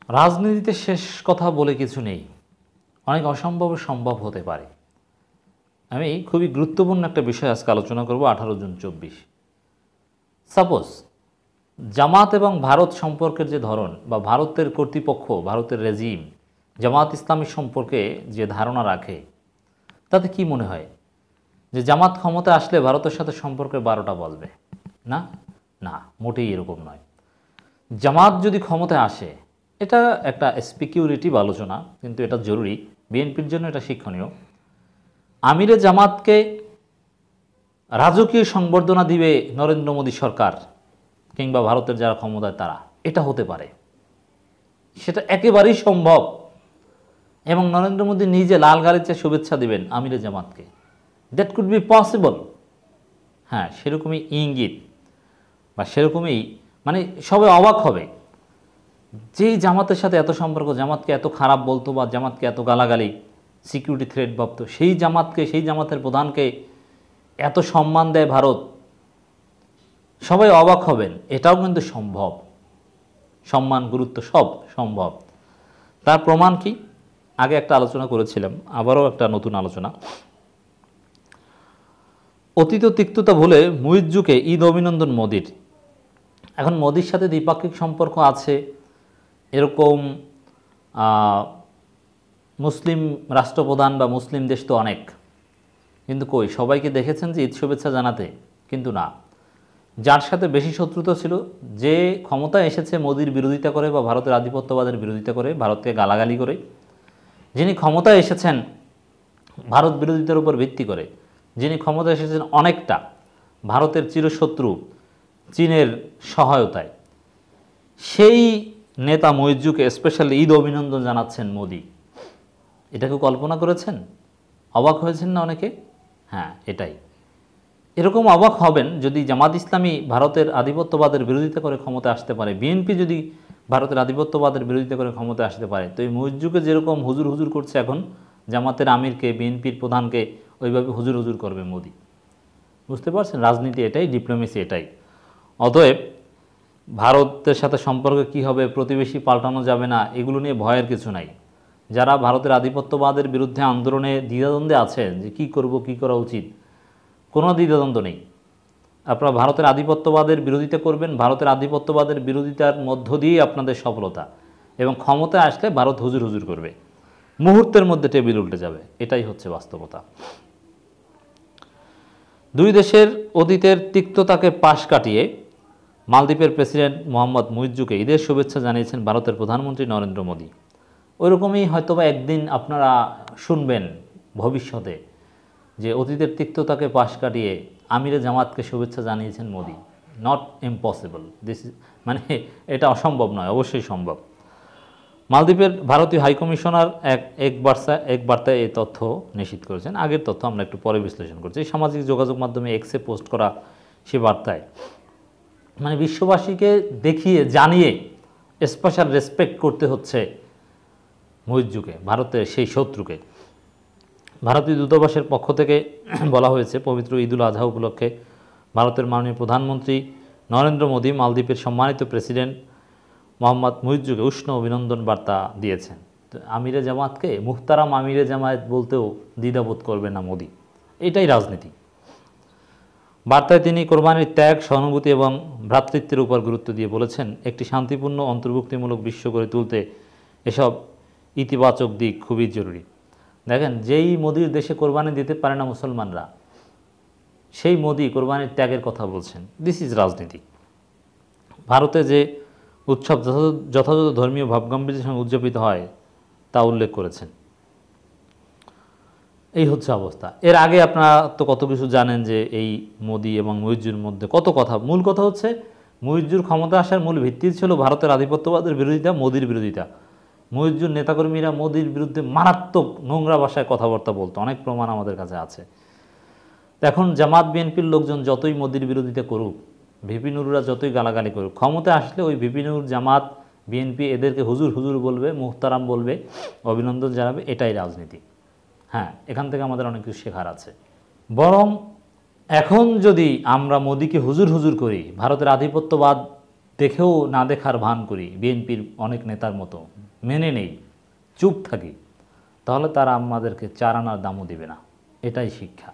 রাজনীতিতে শেষ কথা বলে কিছু নেই, অনেক অসম্ভব সম্ভব হতে পারে। আমি খুবই গুরুত্বপূর্ণ একটা বিষয় আজকে আলোচনা করব। 18 জুন 24 সাপোজ জামাত এবং ভারত সম্পর্কের যে ধরন বা ভারতের কর্তৃপক্ষ, ভারতের রেজিম জামাত ইসলামী সম্পর্কে যে ধারণা রাখে, তাতে কি মনে হয় যে জামাত ক্ষমতায় আসলে ভারতের সাথে সম্পর্কের 12টা বাজবে? না, না, মোটেই এরকম নয়। জামাত যদি ক্ষমতায় আসে, এটা একটা স্পেকিউলেটিভ আলোচনা, কিন্তু এটা জরুরি, বিএনপির জন্য এটা শিক্ষণীয়। আমিরে জামাতকে রাজকীয় সংবর্ধনা দিবে নরেন্দ্র মোদী সরকার কিংবা ভারতের যারা ক্ষমতায় তারা, এটা হতে পারে, সেটা একেবারেই সম্ভব। এবং নরেন্দ্র মোদী নিজে লাল গালিচে শুভেচ্ছা দিবেন আমিরে জামাতকে, দ্যাট কুড বি পসিবল। হ্যাঁ, সেরকমই ইঙ্গিত বা সেরকমই, মানে সবাই অবাক হবে যেই জামাতের সাথে এত সম্পর্ক, জামাতকে এত খারাপ বলতো বা জামাতকে এত গালাগালি, সিকিউরিটি থ্রেট ভাবতো, সেই জামাতকে, সেই জামাতের প্রধানকে এত সম্মান দেয় ভারত, সবাই অবাক হবেন। এটাও কিন্তু সম্ভব, সম্মান, গুরুত্ব সব সম্ভব। তার প্রমাণ কি? আগে একটা আলোচনা করেছিলাম, আবারও একটা নতুন আলোচনা। অতীত তিক্ততা ভুলে মুইজ্জুকে ঈদ অভিনন্দন মোদির। এখন মোদির সাথে দ্বিপাক্ষিক সম্পর্ক আছে এরকম মুসলিম রাষ্ট্রপ্রধান বা মুসলিম দেশ তো অনেক, কিন্তু কই সবাইকে দেখেছেন যে ঈদ শুভেচ্ছা জানাতে? কিন্তু না। যার সাথে বেশি শত্রুতা ছিল, যে ক্ষমতায় এসেছে মোদির বিরোধিতা করে বা ভারতের আধিপত্যবাদের বিরোধিতা করে, ভারতকে গালাগালি করে, যিনি ক্ষমতায় এসেছেন ভারত বিরোধিতার উপর ভিত্তি করে, যিনি ক্ষমতায় এসেছেন অনেকটা ভারতের চিরশত্রু চীনের সহায়তায়, সেই নেতা মুইজ্জুকে স্পেশালি ঈদ অভিনন্দন জানাচ্ছেন মোদি। এটাকে কল্পনা করেছেন? অবাক হয়েছেন না অনেকে? হ্যাঁ, এটাই। এরকম অবাক হবেন যদি জামাত ইসলামী ভারতের আধিপত্যবাদের বিরোধিতা করে ক্ষমতায় আসতে পারে, বিএনপি যদি ভারতের আধিপত্যবাদের বিরোধিতা করে ক্ষমতায় আসতে পারে, তো এই মুইজ্জুকে যেরকম হুজুর হুজুর করছে এখন জামাতের আমিরকে, বিএনপির প্রধানকে, ওইভাবে হুজুর হুজুর করবে মোদি। বুঝতে পারছেন? রাজনীতি এটাই, ডিপ্লোমেসি এটাই। অতএব ভারতের সাথে সম্পর্ক কি হবে, প্রতিবেশী পাল্টানো যাবে না, এগুলো নিয়ে ভয়ের কিছু নাই। যারা ভারতের আধিপত্যবাদের বিরুদ্ধে আন্দোলনে দ্বিধাদ্বন্দ্বে আছেন যে কি করব, কি করা উচিত, কোনো দ্বিধাদ্বন্দ্ব নেই। আপনারা ভারতের আধিপত্যবাদের বিরোধিতা করবেন, ভারতের আধিপত্যবাদের বিরোধিতার মধ্য দিয়েই আপনাদের সফলতা, এবং ক্ষমতায় আসলে ভারত হুজুর হুজুর করবে, মুহূর্তের মধ্যে টেবিল উল্টে যাবে। এটাই হচ্ছে বাস্তবতা। দুই দেশের অতীতের তিক্ততাকে পাশ কাটিয়ে মালদ্বীপের প্রেসিডেন্ট মোহাম্মদ মুইজ্জুকে ঈদের শুভেচ্ছা জানিয়েছেন ভারতের প্রধানমন্ত্রী নরেন্দ্র মোদী। ওইরকমই হয়তোবা একদিন আপনারা শুনবেন ভবিষ্যতে যে অতীতের তিক্ততাকে পাশ কাটিয়ে আমিরে জামাতকে শুভেচ্ছা জানিয়েছেন Modi. Not impossible, this is, মানে এটা অসম্ভব নয়, অবশ্যই সম্ভব। মালদ্বীপের ভারতীয় হাইকমিশনার এক বার্তায় এই তথ্য নিশ্চিত করেছেন। আগের তথ্য আমরা একটু পরে বিশ্লেষণ করছি। এই সামাজিক যোগাযোগ মাধ্যমে এক্সে পোস্ট করা সে বার্তায় মানে বিশ্ববাসীকে দেখিয়ে জানিয়ে স্পেশাল রেসপেক্ট করতে হচ্ছে মুইজ্জুকে, ভারতের সেই শত্রুকে। ভারতীয় দূতাবাসের পক্ষ থেকে বলা হয়েছে, পবিত্র ঈদুল আজহা উপলক্ষে ভারতের মাননীয় প্রধানমন্ত্রী নরেন্দ্র মোদী মালদ্বীপের সম্মানিত প্রেসিডেন্ট মোহাম্মদ মুইজ্জুকে উষ্ণ অভিনন্দন বার্তা দিয়েছেন। তো আমিরে জামাতকে মুহতারাম আমিরে জামায়াত বলতেও দ্বিধাবোধ করবে না মোদী। এটাই রাজনীতি। বার্তায় তিনি কোরবানির ত্যাগ, সহানুভূতি এবং ভ্রাতৃত্বের উপর গুরুত্ব দিয়ে বলেছেন, একটি শান্তিপূর্ণ অন্তর্ভুক্তিমূলক বিশ্ব গড়ে তুলতে এসব ইতিবাচক দিক খুবই জরুরি। দেখেন, যেই মোদির দেশে কোরবানি দিতে পারে না মুসলমানরা, সেই মোদি কোরবানির ত্যাগের কথা বলছেন। দিস ইজ রাজনীতি। ভারতে যে উৎসব যথাযথ ধর্মীয় ভাবগাম্ভীর্যের সঙ্গে উদযাপিত হয় তা উল্লেখ করেছেন। এই হচ্ছে অবস্থা। এর আগে আপনারা তো কত কিছু জানেন যে এই মোদি এবং মুইজ্জুর মধ্যে কত কথা। মূল কথা হচ্ছে মুইজ্জুর ক্ষমতা আসার মূল ভিত্তি ছিল ভারতের আধিপত্যবাদের বিরোধিতা, মোদির বিরোধিতা। মুইজ্জুর নেতাকর্মীরা মোদির বিরুদ্ধে মারাত্মক নোংরা ভাষায় কথাবার্তা বলতো, অনেক প্রমাণ আমাদের কাছে আছে। এখন জামাত বিএনপির লোকজন যতই মোদির বিরোধিতা করুক, ভিপি নুররা যতই গালাগালি করুক, ক্ষমতায় আসলে ওই ভিপি নুর, জামাত, বিএনপি এদেরকে হুজুর হুজুর বলবে, মুহতারাম বলবে, অভিনন্দন জানাবে। এটাই রাজনীতি। হ্যাঁ, এখান থেকে আমাদের অনেক কিছু শেখার আছে। বরং এখন যদি আমরা মোদিকে হুজুর হুজুর করি, ভারতের আধিপত্যবাদ দেখেও না দেখার ভান করি, বিএনপির অনেক নেতার মতো মেনে নেই, চুপ থাকি, তাহলে তারা আমাদেরকে 4 আনার দামও দিবে না। এটাই শিক্ষা।